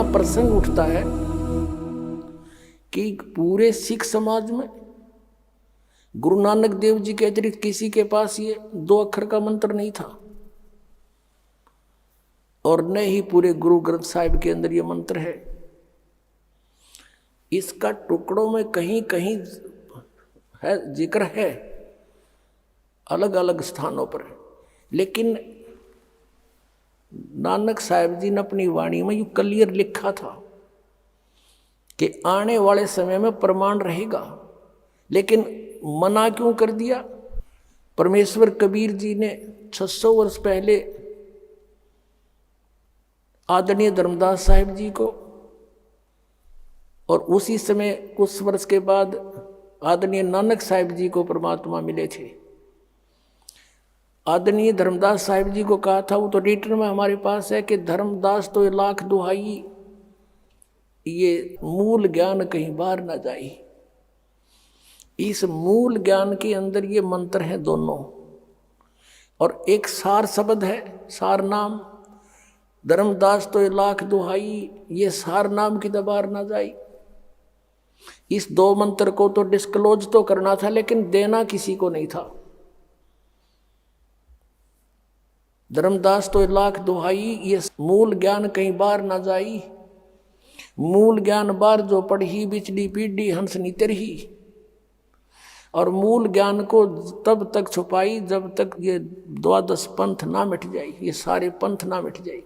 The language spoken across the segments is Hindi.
यहाँ प्रसंग उठता है कि पूरे सिख समाज में गुरु नानक देव जी के अतिरिक्त किसी के पास ये 2 अक्षर का मंत्र नहीं था, और न ही पूरे गुरु ग्रंथ साहिब के अंदर ये मंत्र है। इसका टुकड़ों में कहीं कहीं है, जिक्र है अलग अलग स्थानों पर, लेकिन नानक साहिब जी ने अपनी वाणी में यू क्लियर लिखा था कि आने वाले समय में प्रमाण रहेगा, लेकिन मना क्यों कर दिया? परमेश्वर कबीर जी ने 600 वर्ष पहले आदरणीय धर्मदास साहिब जी को, और उसी समय कुछ वर्ष के बाद आदरणीय नानक साहिब जी को परमात्मा मिले थे। आदरणीय धर्मदास साहिब जी को कहा था, वो तो रिटर्न में हमारे पास है कि धर्मदास तो लाख दुहाई, ये मूल ज्ञान कहीं बाहर ना जाए। इस मूल ज्ञान के अंदर ये मंत्र हैं दोनों, और एक सार शब्द है, सार नाम। धर्मदास तो लाख दुहाई, ये सार नाम की दबार ना जाए। इस 2 मंत्र को तो डिस्क्लोज तो करना था, लेकिन देना किसी को नहीं था। धर्मदास तो लाख दुहाई, ये मूल ज्ञान कहीं बाहर ना जाई। मूल ज्ञान बार जो पढ़ी, बिचली पीढ़ी हंस नीतर ही। और मूल ज्ञान को तब तक छुपाई जब तक ये 12 पंथ ना मिट जाए, ये सारे पंथ ना मिट जाए।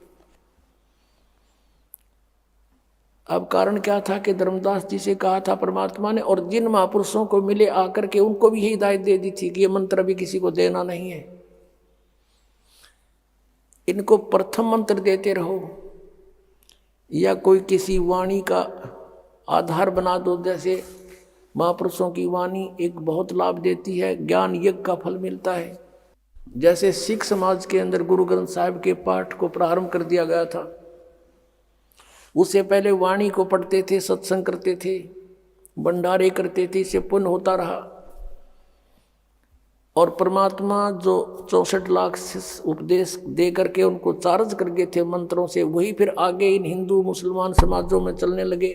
अब कारण क्या था कि धर्मदास जी से कहा था परमात्मा ने, और जिन महापुरुषों को मिले आकर के उनको भी यही हिदायत दे दी थी कि ये मंत्र अभी किसी को देना नहीं है, इनको प्रथम मंत्र देते रहो, या कोई किसी वाणी का आधार बना दो। जैसे महापुरुषों की वाणी एक बहुत लाभ देती है, ज्ञान यज्ञ का फल मिलता है। जैसे सिख समाज के अंदर गुरु ग्रंथ साहिब के पाठ को प्रारंभ कर दिया गया था, उससे पहले वाणी को पढ़ते थे, सत्संग करते थे, भंडारे करते थे, इससे पुण्य होता रहा। और परमात्मा जो 64 लाख उपदेश दे करके उनको चार्ज कर गए थे मंत्रों से, वही फिर आगे इन हिंदू मुसलमान समाजों में चलने लगे।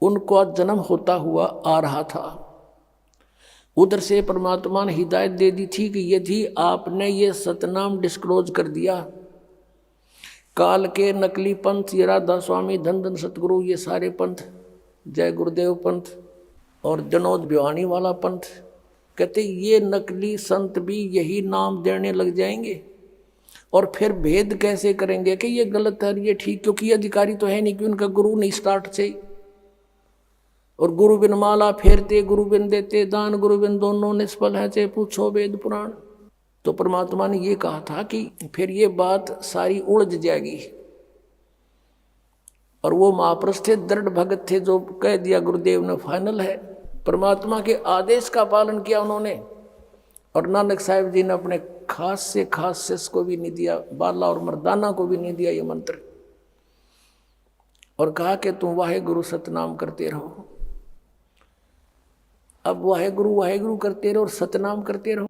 उनको आज जन्म होता हुआ आ रहा था। उधर से परमात्मा ने हिदायत दे दी थी कि यदि आपने ये सतनाम डिस्क्लोज कर दिया, काल के नकली पंथ, ये राधा स्वामी, धन धन सतगुरु, ये सारे पंथ, जय गुरुदेव पंथ और जनोद भिवानी वाला पंथ, कहते ये नकली संत भी यही नाम देने लग जाएंगे, और फिर भेद कैसे करेंगे कि ये गलत है ये ठीक, क्योंकि ये अधिकारी तो है नहीं कि उनका गुरु नहीं स्टार्ट से। और गुरु बिन माला फेरते, गुरु बिन देते दान, गुरु बिन दोनों निष्फल है, चाहे पूछो वेद पुराण। तो परमात्मा ने ये कहा था कि फिर ये बात सारी उलझ जाएगी। और वो महापुरुष थे, दृढ़ भगत थे, जो कह दिया गुरुदेव ने फाइनल है। परमात्मा के आदेश का पालन किया उन्होंने। और नानक साहिब जी ने अपने खास से खास शिष्य को भी नहीं दिया, बाला और मर्दाना को भी नहीं दिया ये मंत्र, और कहा कि तुम वाहे गुरु सतनाम करते रहो। अब वाहे गुरु करते रहो और सतनाम करते रहो।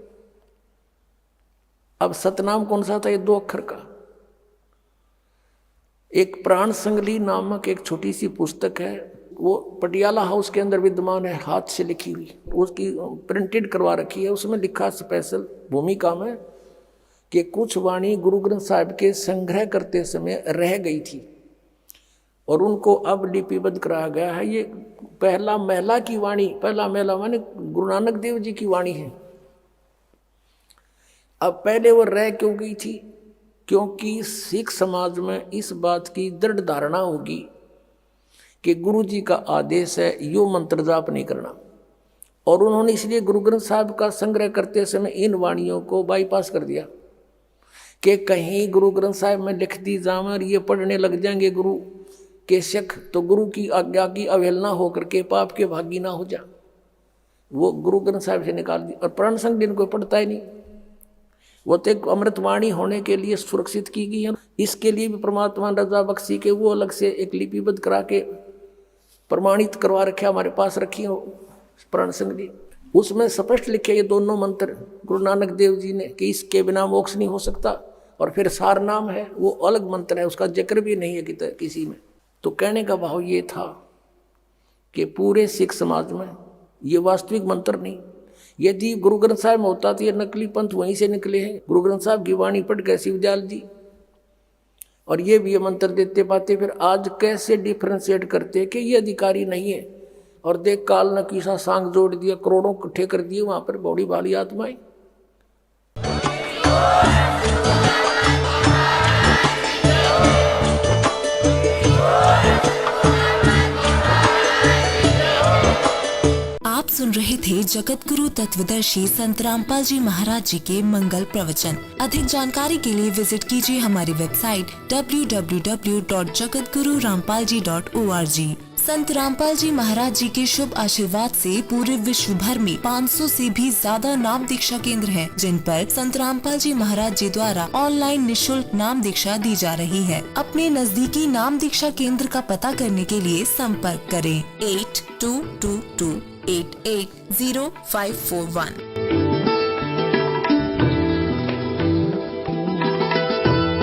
अब सतनाम कौन सा था? ये 2 अक्षर का। एक प्राण संगली नामक एक छोटी सी पुस्तक है, वो पटियाला हाउस के अंदर विद्यमान है, हाथ से लिखी हुई, उसकी प्रिंटेड करवा रखी है। उसमें लिखा स्पेशल भूमिका में कि कुछ वाणी गुरु ग्रंथ साहिब के संग्रह करते समय रह गई थी, और उनको अब लिपिबद्ध कराया गया है। ये पहला महला की वाणी, पहला महला माने गुरु नानक देव जी की वाणी है। अब पहले वो रह क्यों गई थी? क्योंकि सिख समाज में इस बात की दृढ़ धारणा होगी कि गुरु जी का आदेश है यो मंत्र जाप नहीं करना, और उन्होंने इसलिए गुरु ग्रंथ साहिब का संग्रह करते समय इन वाणियों को बाईपास कर दिया कि कहीं गुरु ग्रंथ साहिब में लिख दी जाए और ये पढ़ने लग जाएंगे गुरु के सिख, तो गुरु की आज्ञा की अवहेलना होकर के पाप के भागी ना हो जा। वो गुरु ग्रंथ साहिब से निकाल दी। और प्राण संग दिन कोई पढ़ता ही नहीं, वो तो एक अमृतवाणी होने के लिए सुरक्षित की गई है। इसके लिए भी परमात्मा ने रजा बख्शी के वो अलग से एक लिपिबद्ध करा के प्रमाणित करवा रखे, हमारे पास रखी हो प्राण संगली। उसमें स्पष्ट लिखे ये दोनों मंत्र गुरु नानक देव जी ने कि इसके बिना मोक्ष नहीं हो सकता। और फिर सार नाम है, वो अलग मंत्र है, उसका जिक्र भी नहीं है किसी में। तो कहने का भाव ये था कि पूरे सिख समाज में ये वास्तविक मंत्र नहीं। यदि गुरु ग्रंथ साहिब में होता तो ये नकली पंथ वहीं से निकले हैं। गुरु ग्रंथ साहिब की वाणी पढ़ के शिवदयाल जी और ये भी ये मंत्र देते पाते, फिर आज कैसे डिफ्रेंशिएट करते कि ये अधिकारी नहीं है। और देख काल न किसा सांग जोड़ दिया, करोड़ों इकट्ठे कर दिए वहां पर बौड़ी वाली आत्माएं। आप सुन रहे थे जगत गुरु तत्वदर्शी संत रामपाल जी महाराज जी के मंगल प्रवचन। अधिक जानकारी के लिए विजिट कीजिए हमारी वेबसाइट www.jagatgururampalji.org। संत रामपाल जी महाराज जी के शुभ आशीर्वाद से पूरे विश्व भर में 500 से भी ज्यादा नाम दीक्षा केंद्र हैं, जिन पर संत रामपाल जी महाराज जी द्वारा ऑनलाइन निशुल्क नाम दीक्षा दी जा रही है। अपने नजदीकी नाम दीक्षा केंद्र का पता करने के लिए संपर्क करें 8222880541।